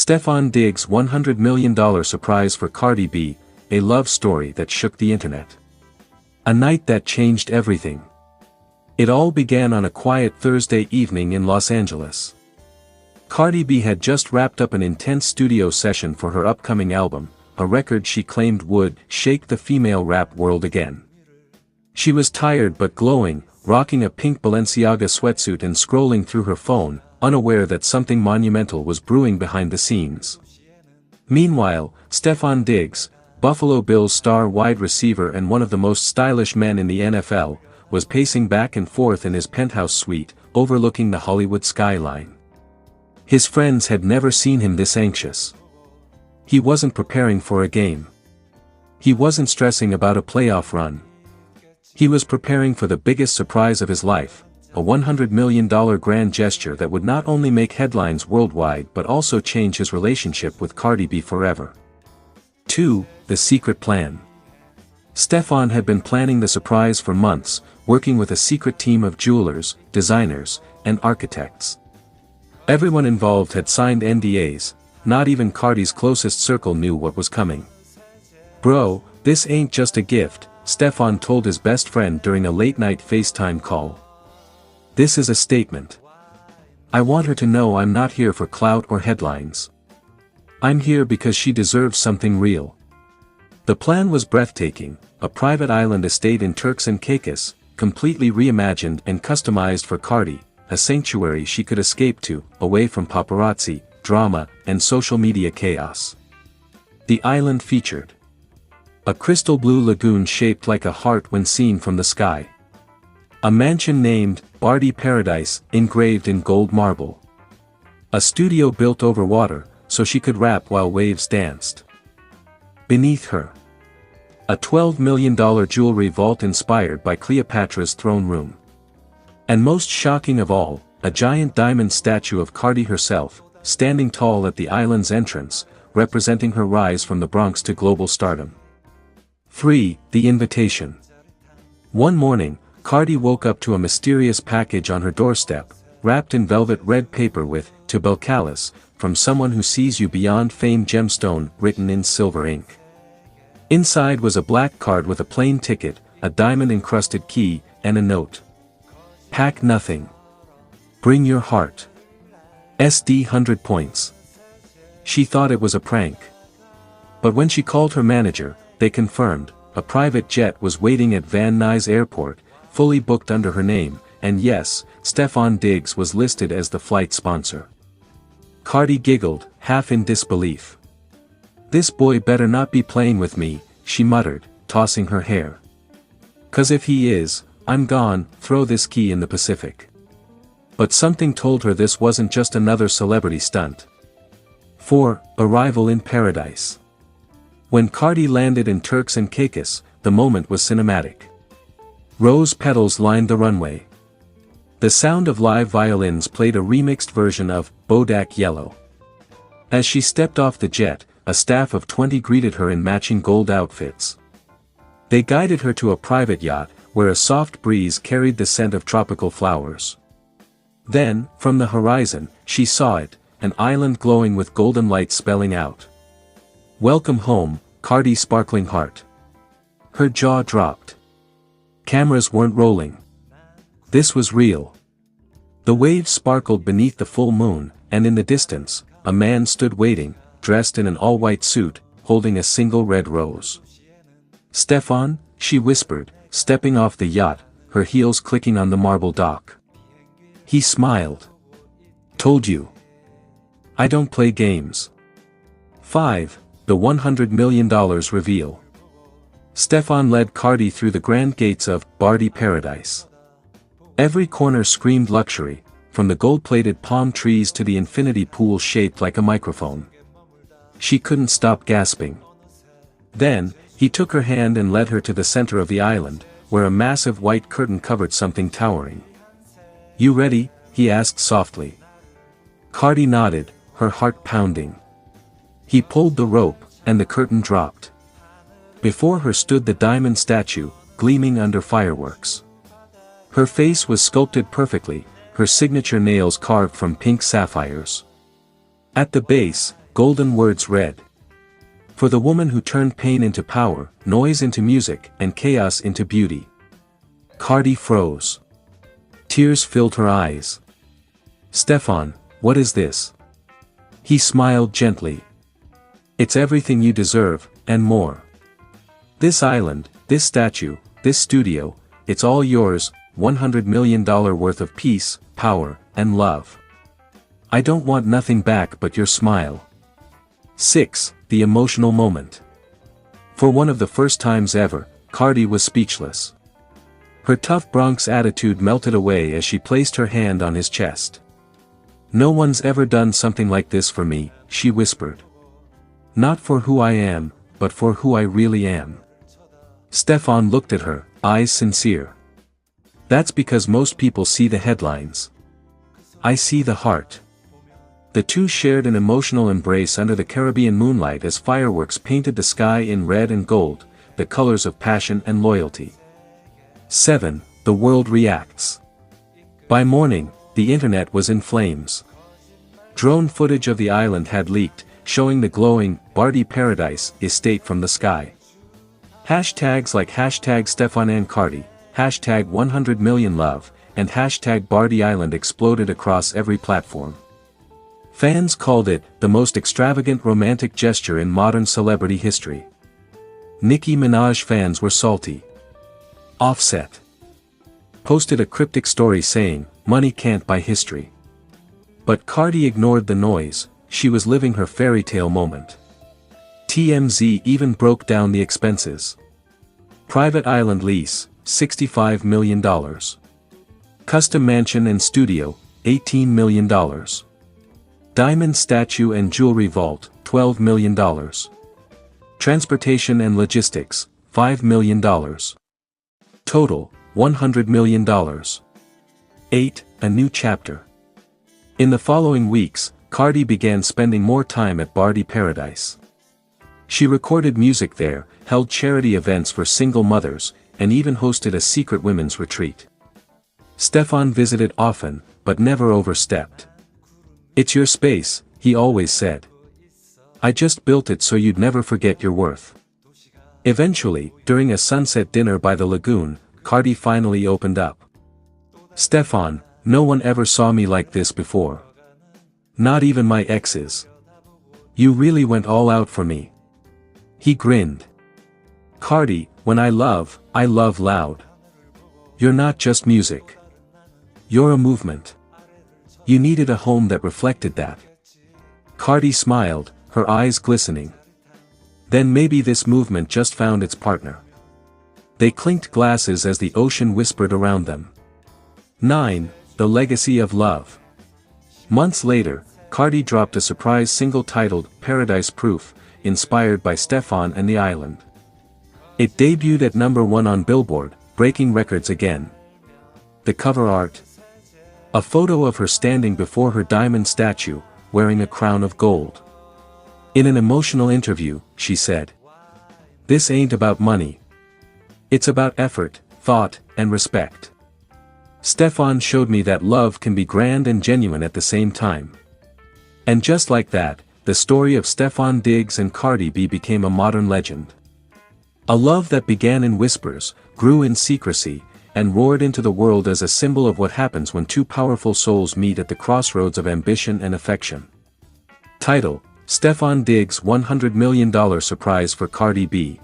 Stefon Diggs' $100 million surprise for Cardi B, a love story that shook the internet. A night that changed everything. It all began on a quiet Thursday evening in Los Angeles. Cardi B had just wrapped up an intense studio session for her upcoming album, a record she claimed would shake the female rap world again. She was tired but glowing, rocking a pink Balenciaga sweatsuit and scrolling through her phone, unaware that something monumental was brewing behind the scenes. Meanwhile, Stefon Diggs, Buffalo Bills star wide receiver and one of the most stylish men in the NFL, was pacing back and forth in his penthouse suite, overlooking the Hollywood skyline. His friends had never seen him this anxious. He wasn't preparing for a game. He wasn't stressing about a playoff run. He was preparing for the biggest surprise of his life, a $100 million grand gesture that would not only make headlines worldwide but also change his relationship with Cardi B forever. 2. The secret plan. Stefon had been planning the surprise for months, working with a secret team of jewelers, designers, and architects. Everyone involved had signed NDAs, not even Cardi's closest circle knew what was coming. "Bro, this ain't just a gift," Stefon told his best friend during a late-night FaceTime call. "This is a statement. I want her to know I'm not here for clout or headlines. I'm here because she deserves something real." The plan was breathtaking, a private island estate in Turks and Caicos, completely reimagined and customized for Cardi, a sanctuary she could escape to, away from paparazzi, drama, and social media chaos. The island featured a crystal blue lagoon shaped like a heart when seen from the sky. A mansion named Cardi Paradise engraved in gold marble. A studio built over water, so she could rap while waves danced. Beneath her, a $12 million jewelry vault inspired by Cleopatra's throne room. And most shocking of all, a giant diamond statue of Cardi herself, standing tall at the island's entrance, representing her rise from the Bronx to global stardom. 3. The invitation. One morning, Cardi woke up to a mysterious package on her doorstep, wrapped in velvet red paper with, "To Belcalis, from someone who sees you beyond fame" gemstone written in silver ink. Inside was a black card with a plain ticket, a diamond-encrusted key, and a note. "Pack nothing. Bring your heart. SD 100 points." She thought it was a prank. But when she called her manager, they confirmed, a private jet was waiting at Van Nuys Airport, fully booked under her name, and yes, Stefon Diggs was listed as the flight sponsor. Cardi giggled, half in disbelief. "This boy better not be playing with me," she muttered, tossing her hair. "'Cause if he is, I'm gone, throw this key in the Pacific." But something told her this wasn't just another celebrity stunt. 4. Arrival in Paradise. When Cardi landed in Turks and Caicos, the moment was cinematic. Rose petals lined the runway. The sound of live violins played a remixed version of Bodak Yellow. As she stepped off the jet, a staff of 20 greeted her in matching gold outfits. They guided her to a private yacht, where a soft breeze carried the scent of tropical flowers. Then, from the horizon, she saw it, an island glowing with golden light spelling out, "Welcome home, Cardi Sparkling Heart." Her jaw dropped. Cameras weren't rolling. This was real. The waves sparkled beneath the full moon, and in the distance, a man stood waiting, dressed in an all-white suit, holding a single red rose. "Stefon," she whispered, stepping off the yacht, her heels clicking on the marble dock. He smiled. "Told you. I don't play games." 5. The $100 million reveal. Stefon led Cardi through the grand gates of Cardi Paradise. Every corner screamed luxury, from the gold-plated palm trees to the infinity pool shaped like a microphone. She couldn't stop gasping. Then, he took her hand and led her to the center of the island, where a massive white curtain covered something towering. "You ready?" he asked softly. Cardi nodded, her heart pounding. He pulled the rope, and the curtain dropped. Before her stood the diamond statue, gleaming under fireworks. Her face was sculpted perfectly, her signature nails carved from pink sapphires. At the base, golden words read. For the woman who turned pain into power, noise into music, and chaos into beauty. Cardi froze. Tears filled her eyes. Stefon, what is this? He smiled gently. It's everything you deserve, and more. This island, this statue, this studio, it's all yours, $100 million worth of peace, power, and love. I don't want nothing back but your smile. 6. The emotional moment. For one of the first times ever, Cardi was speechless. Her tough Bronx attitude melted away as she placed her hand on his chest. No one's ever done something like this for me, she whispered. Not for who I am, but for who I really am. Stefon looked at her, eyes sincere. That's because most people see the headlines. I see the heart. The two shared an emotional embrace under the Caribbean moonlight as fireworks painted the sky in red and gold, the colors of passion and loyalty. 7. The world reacts. By morning, the internet was in flames. Drone footage of the island had leaked, showing the glowing, Bardi Paradise estate from the sky. Hashtags like hashtag Stefon and Cardi, hashtag 100 million love, and hashtag Bardi Island exploded across every platform. Fans called it the most extravagant romantic gesture in modern celebrity history. Nicki Minaj fans were salty. Offset posted a cryptic story saying, "Money can't buy history." But Cardi ignored the noise, she was living her fairy tale moment. TMZ even broke down the expenses. Private island lease, $65 million. Custom mansion and studio, $18 million. Diamond statue and jewelry vault, $12 million. Transportation and logistics, $5 million. Total, $100 million. 8. A new chapter. In the following weeks, Cardi began spending more time at Bardi Paradise. She recorded music there, held charity events for single mothers, and even hosted a secret women's retreat. Stefon visited often, but never overstepped. It's your space, he always said. I just built it so you'd never forget your worth. Eventually, during a sunset dinner by the lagoon, Cardi finally opened up. Stefon, no one ever saw me like this before. Not even my exes. You really went all out for me. He grinned. Cardi, when I love loud. You're not just music. You're a movement. You needed a home that reflected that. Cardi smiled, her eyes glistening. Then maybe this movement just found its partner. They clinked glasses as the ocean whispered around them. 9. The legacy of love. Months later, Cardi dropped a surprise single titled Paradise Proof, inspired by Stefon and the island. It debuted at #1 on Billboard, breaking records again. The cover art? A photo of her standing before her diamond statue, wearing a crown of gold. In an emotional interview, she said, "This ain't about money. It's about effort, thought, and respect. Stefon showed me that love can be grand and genuine at the same time." And just like that, the story of Stefon Diggs and Cardi B became a modern legend. A love that began in whispers, grew in secrecy, and roared into the world as a symbol of what happens when two powerful souls meet at the crossroads of ambition and affection. Title: Stefon Diggs' $100 million surprise for Cardi B.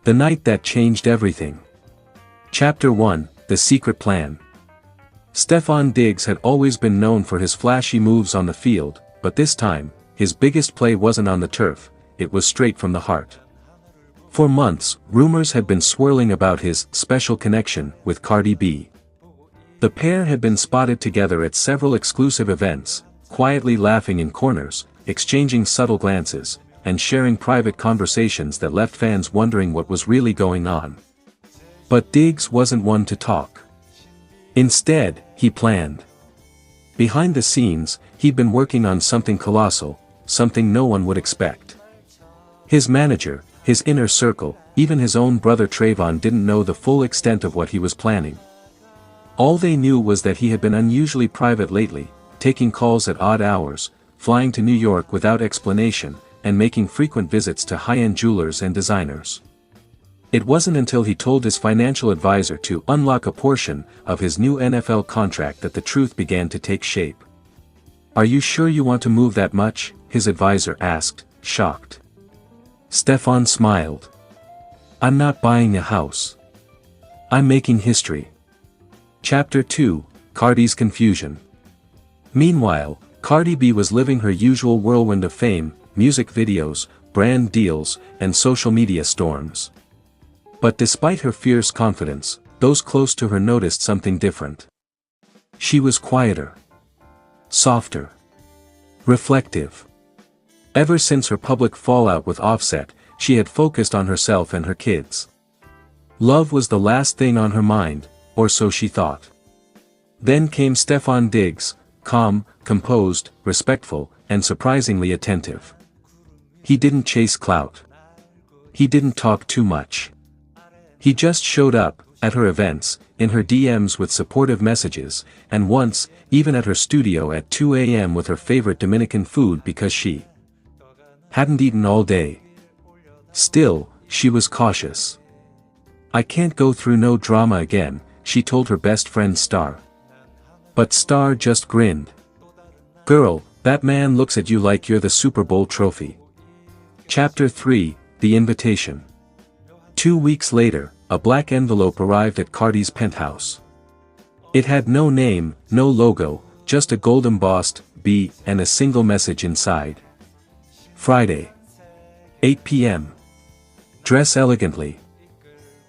The night that changed everything. Chapter 1: The Secret Plan. Stefon Diggs had always been known for his flashy moves on the field, but this time, his biggest play wasn't on the turf, it was straight from the heart. For months, rumors had been swirling about his special connection with Cardi B. The pair had been spotted together at several exclusive events, quietly laughing in corners, exchanging subtle glances, and sharing private conversations that left fans wondering what was really going on. But Diggs wasn't one to talk. Instead, he planned. Behind the scenes, he'd been working on something colossal, something no one would expect. His manager, his inner circle, even his own brother Trayvon didn't know the full extent of what he was planning. All they knew was that he had been unusually private lately, taking calls at odd hours, flying to New York without explanation, and making frequent visits to high-end jewelers and designers. It wasn't until he told his financial advisor to unlock a portion of his new NFL contract that the truth began to take shape. "Are you sure you want to move that much?" his advisor asked, shocked. Stefon smiled. "I'm not buying a house. I'm making history." Chapter 2, Cardi's Confusion. Meanwhile, Cardi B was living her usual whirlwind of fame, music videos, brand deals, and social media storms. But despite her fierce confidence, those close to her noticed something different. She was quieter, softer, reflective. Ever since her public fallout with Offset, she had focused on herself and her kids. Love was the last thing on her mind, or so she thought. Then came Stefon Diggs, calm, composed, respectful, and surprisingly attentive. He didn't chase clout. He didn't talk too much. He just showed up, at her events, in her DMs with supportive messages, and once, even at her studio at 2 a.m. with her favorite Dominican food because she hadn't eaten all day. Still, she was cautious. "I can't go through no drama again," she told her best friend Star. But Star just grinned. "Girl, that man looks at you like you're the Super Bowl trophy." Chapter 3, The Invitation. 2 weeks later, a black envelope arrived at Cardi's penthouse. It had no name, no logo, just a gold embossed B and a single message inside. Friday, 8 p.m. Dress elegantly.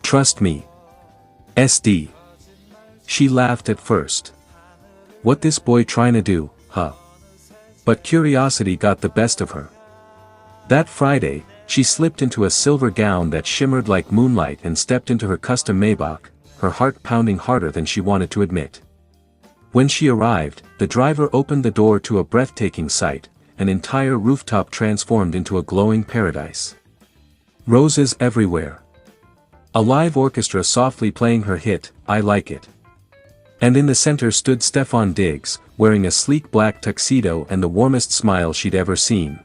Trust me. SD. She laughed at first. What this boy trying to do, huh? But curiosity got the best of her. That Friday, she slipped into a silver gown that shimmered like moonlight and stepped into her custom Maybach, her heart pounding harder than she wanted to admit. When she arrived, the driver opened the door to a breathtaking sight, an entire rooftop transformed into a glowing paradise. Roses everywhere. A live orchestra softly playing her hit, "I Like It." And in the center stood Stefon Diggs, wearing a sleek black tuxedo and the warmest smile she'd ever seen.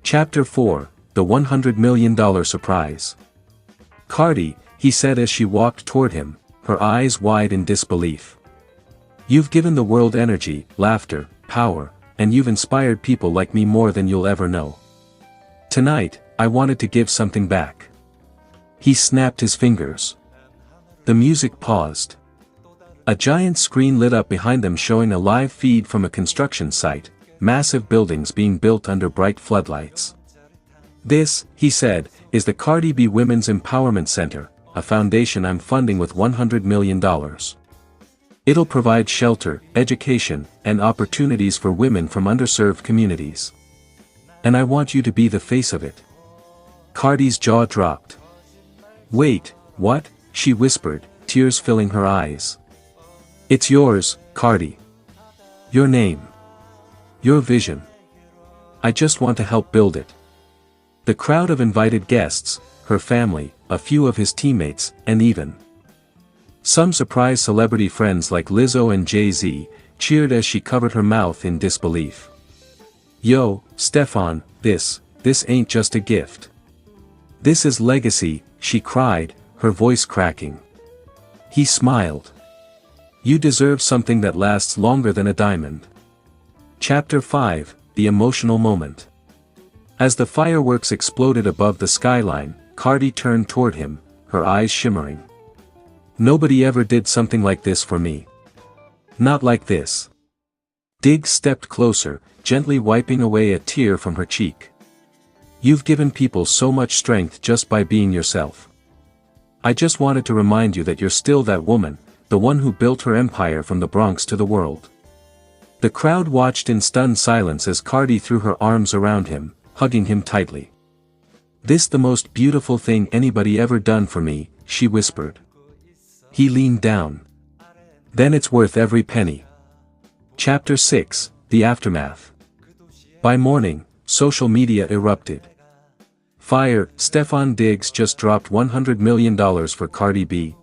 Chapter 4, The $100 million Surprise. "Cardi," he said as she walked toward him, her eyes wide in disbelief. "You've given the world energy, laughter, power, and you've inspired people like me more than you'll ever know. Tonight, I wanted to give something back." He snapped his fingers. The music paused. A giant screen lit up behind them showing a live feed from a construction site, massive buildings being built under bright floodlights. "This," he said, "is the Cardi B Women's Empowerment Center, a foundation I'm funding with $100 million. It'll provide shelter, education, and opportunities for women from underserved communities. And I want you to be the face of it." Cardi's jaw dropped. "Wait, what?" she whispered, tears filling her eyes. "It's yours, Cardi. Your name. Your vision. I just want to help build it." The crowd of invited guests, her family, a few of his teammates, and even some surprise celebrity friends like Lizzo and Jay-Z, cheered as she covered her mouth in disbelief. "Yo, Stefon, this ain't just a gift. This is legacy," she cried, her voice cracking. He smiled. "You deserve something that lasts longer than a diamond." Chapter 5, The Emotional Moment. As the fireworks exploded above the skyline, Cardi turned toward him, her eyes shimmering. "Nobody ever did something like this for me. Not like this." Diggs stepped closer, gently wiping away a tear from her cheek. "You've given people so much strength just by being yourself. I just wanted to remind you that you're still that woman, the one who built her empire from the Bronx to the world." The crowd watched in stunned silence as Cardi threw her arms around him, hugging him tightly. "This the most beautiful thing anybody ever done for me," she whispered. He leaned down. "Then it's worth every penny." Chapter 6, The Aftermath. By morning, social media erupted. "Fire, Stefon Diggs just dropped $100 million for Cardi B,"